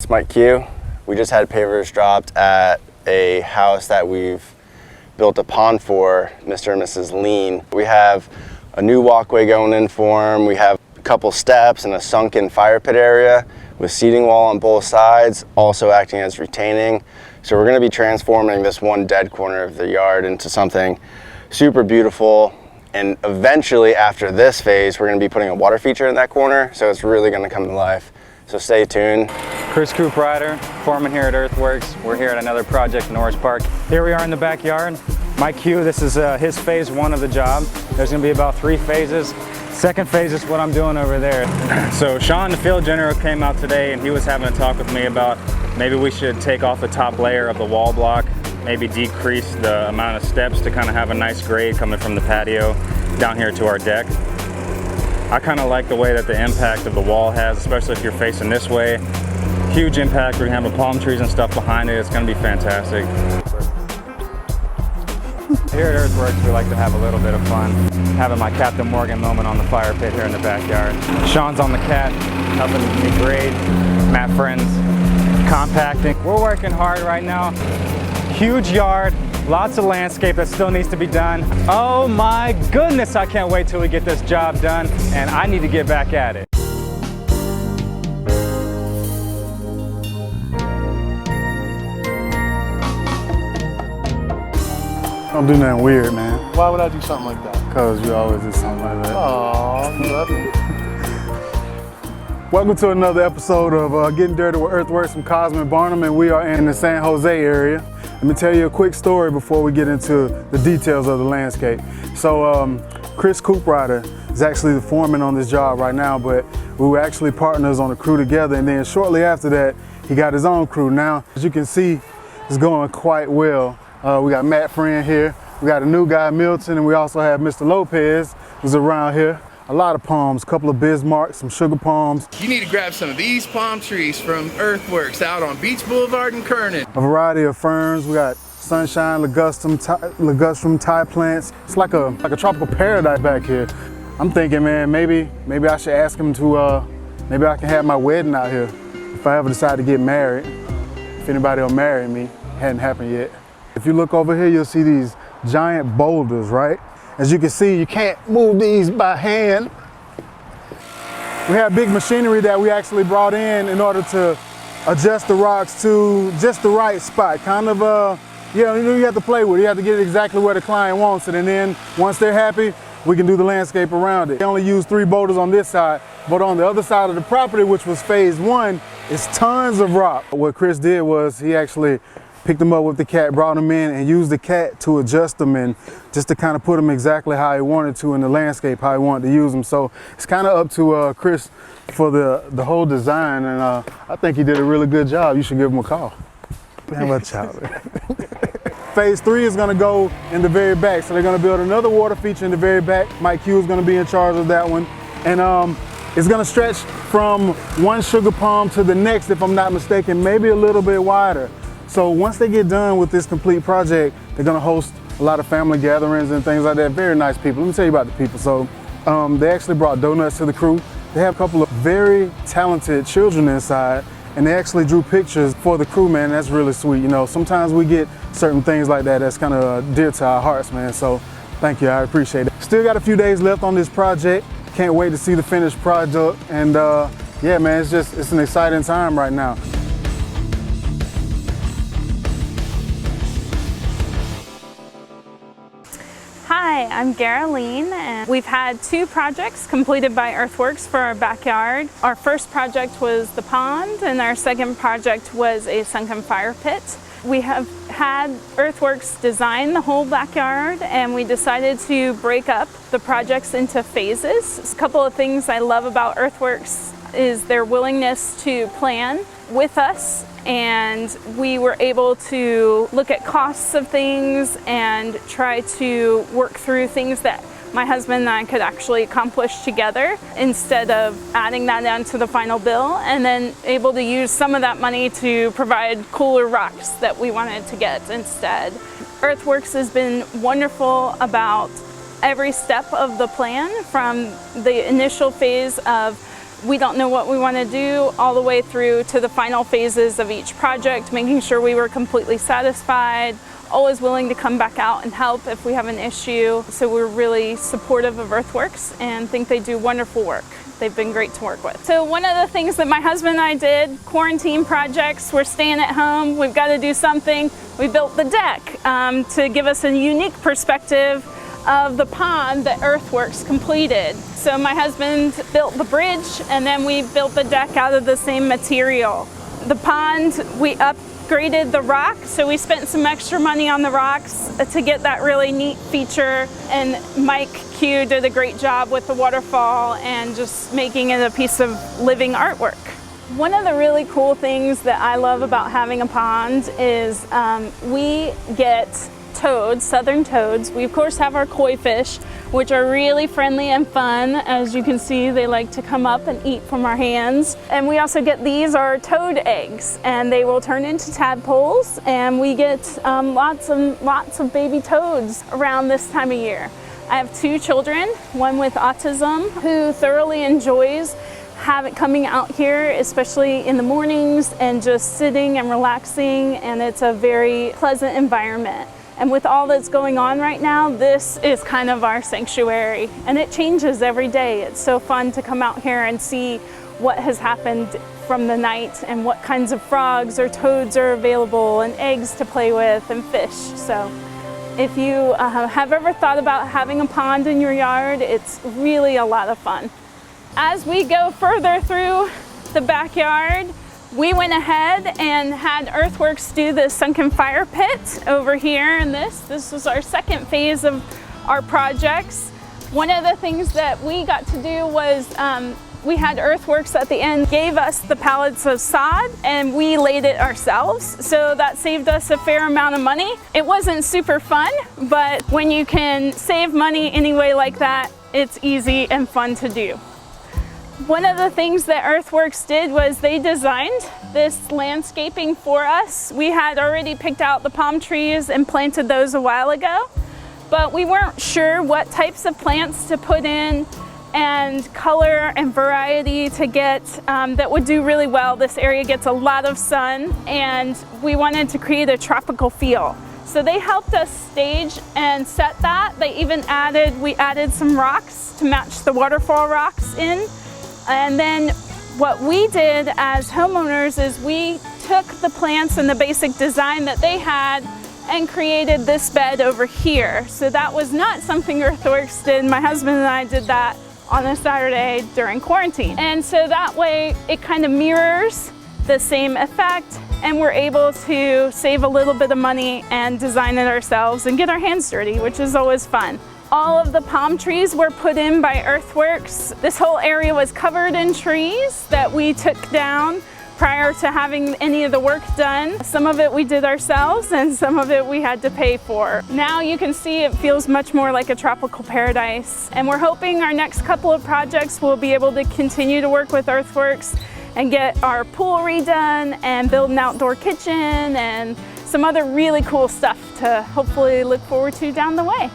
it's Mike Q. We just had pavers dropped at a house that we've built a pond for, Mr. and Mrs. Lean. We have a new walkway going in for them. We have a couple steps and a sunken fire pit area with seating wall on both sides, also acting as retaining. So we're gonna be transforming this one dead corner of the yard into something super beautiful. And eventually after this phase, we're gonna be putting a water feature in that corner. So it's really gonna come to life. So stay tuned. Chris Coop Rider, foreman here at Earthworks. We're here at another project in Norris Park. Here we are in the backyard. Mike Q, this is his phase one of the job. There's gonna be about 3 phases. Second phase is what I'm doing over there. So Sean, the field general, came out today and he was having a talk with me about maybe we should take off the top layer of the wall block, maybe decrease the amount of steps to kind of have a nice grade coming from the patio down here to our deck. I kind of like the way that the impact of the wall has, especially if you're facing this way. Huge impact. We're gonna have the palm trees and stuff behind it. It's gonna be fantastic. Here at Earthworks, we like to have a little bit of fun. Having my Captain Morgan moment on the fire pit here in the backyard. Sean's on the cat, helping me grade. Matt Friends, compacting. We're working hard right now. Huge yard. Lots of landscape that still needs to be done. Oh my goodness, I can't wait till we get this job done, and I need to get back at it. Don't do nothing weird, man. Why would I do something like that? Because you always do something like that. Aw, you love me. Welcome to another episode of Getting Dirty with Earthworks from Cosman Barnum, and we are in the San Jose area. Let me tell you a quick story before we get into the details of the landscape. So Chris Coop Rider is actually the foreman on this job right now, but we were actually partners on the crew together, and then shortly after that, he got his own crew. Now, as you can see, it's going quite well. We got Matt Friend here, we got a new guy, Milton, and we also have Mr. Lopez, who's around here. A lot of palms, a couple of Bismarcks, some sugar palms. You need to grab some of these palm trees from Earthworks out on Beach Boulevard in Kernan. A variety of ferns. We got sunshine, ligustrum, Thai plants. It's like a tropical paradise back here. I'm thinking, man, maybe I should ask him to, maybe I can have my wedding out here if I ever decide to get married. If anybody will marry me, hadn't happened yet. If you look over here, you'll see these giant boulders, right? As you can see, you can't move these by hand. We have big machinery that we actually brought in order to adjust the rocks to just the right spot. Kind of, you have to play with it. You have to get it exactly where the client wants it. And then once they're happy, we can do the landscape around it. We only used 3 boulders on this side, but on the other side of the property, which was phase 1, is tons of rock. What Chris did was he actually picked them up with the cat, brought them in, and used the cat to adjust them and just to kind of put them exactly how he wanted to in the landscape, how he wanted to use them. So it's kind of up to Chris for the whole design, and I think he did a really good job. You should give him a call. Man, watch out. Phase 3 is going to go in the very back, so they're going to build another water feature in the very back. Mike Q is going to be in charge of that one, and it's going to stretch from one sugar palm to the next, if I'm not mistaken, maybe a little bit wider. So once they get done with this complete project, they're gonna host a lot of family gatherings and things like that. Very nice people. Let me tell you about the people. So they actually brought donuts to the crew. They have a couple of very talented children inside, and they actually drew pictures for the crew, man. That's really sweet. You know, sometimes we get certain things like that that's kind of dear to our hearts, man. So thank you, I appreciate it. Still got a few days left on this project. Can't wait to see the finished project. And yeah, man, it's an exciting time right now. Hi, I'm Garoline, and we've had 2 projects completed by Earthworks for our backyard. Our first project was the pond, and our second project was a sunken fire pit. We have had Earthworks design the whole backyard, and we decided to break up the projects into phases. A couple of things I love about Earthworks is their willingness to plan with us, and we were able to look at costs of things and try to work through things that my husband and I could actually accomplish together instead of adding that down to the final bill, and then able to use some of that money to provide cooler rocks that we wanted to get instead. Earthworks has been wonderful about every step of the plan, from the initial phase of We don't know what we want to do all the way through to the final phases of each project, making sure we were completely satisfied, always willing to come back out and help if we have an issue. So we're really supportive of Earthworks and think they do wonderful work. They've been great to work with. So one of the things that my husband and I did, quarantine projects, we're staying at home, we've got to do something. We built the deck to give us a unique perspective of the pond that Earthworks completed. So my husband built the bridge and then we built the deck out of the same material. The pond, we upgraded the rock, so we spent some extra money on the rocks to get that really neat feature, and Mike Q did a great job with the waterfall and just making it a piece of living artwork. One of the really cool things that I love about having a pond is we get toads, southern toads. We of course have our koi fish, which are really friendly and fun. As you can see, they like to come up and eat from our hands. And we also get these are toad eggs, and they will turn into tadpoles, and we get lots of baby toads around this time of year. I have 2 children, one with autism, who thoroughly enjoys coming out here, especially in the mornings, and just sitting and relaxing, and it's a very pleasant environment. And with all that's going on right now, this is kind of our sanctuary, and it changes every day. It's so fun to come out here and see what has happened from the night and what kinds of frogs or toads are available and eggs to play with and fish. So if you have ever thought about having a pond in your yard, it's really a lot of fun. As we go further through the backyard, we went ahead and had Earthworks do the sunken fire pit over here, and this was our second phase of our projects. One of the things that we got to do was we had Earthworks at the end gave us the pallets of sod, and we laid it ourselves, so that saved us a fair amount of money. It wasn't super fun, but when you can save money anyway like that, it's easy and fun to do. One of the things that Earthworks did was they designed this landscaping for us. We had already picked out the palm trees and planted those a while ago, but we weren't sure what types of plants to put in and color and variety to get that would do really well. This area gets a lot of sun, and we wanted to create a tropical feel. So they helped us stage and set that. We added some rocks to match the waterfall rocks in. And then what we did as homeowners is we took the plants and the basic design that they had and created this bed over here. So that was not something Earthworks did. My husband and I did that on a Saturday during quarantine. And so that way it kind of mirrors the same effect, and we're able to save a little bit of money and design it ourselves and get our hands dirty, which is always fun. All of the palm trees were put in by Earthworks. This whole area was covered in trees that we took down prior to having any of the work done. Some of it we did ourselves, and some of it we had to pay for. Now you can see it feels much more like a tropical paradise, and we're hoping our next couple of projects will be able to continue to work with Earthworks and get our pool redone and build an outdoor kitchen and some other really cool stuff to hopefully look forward to down the way.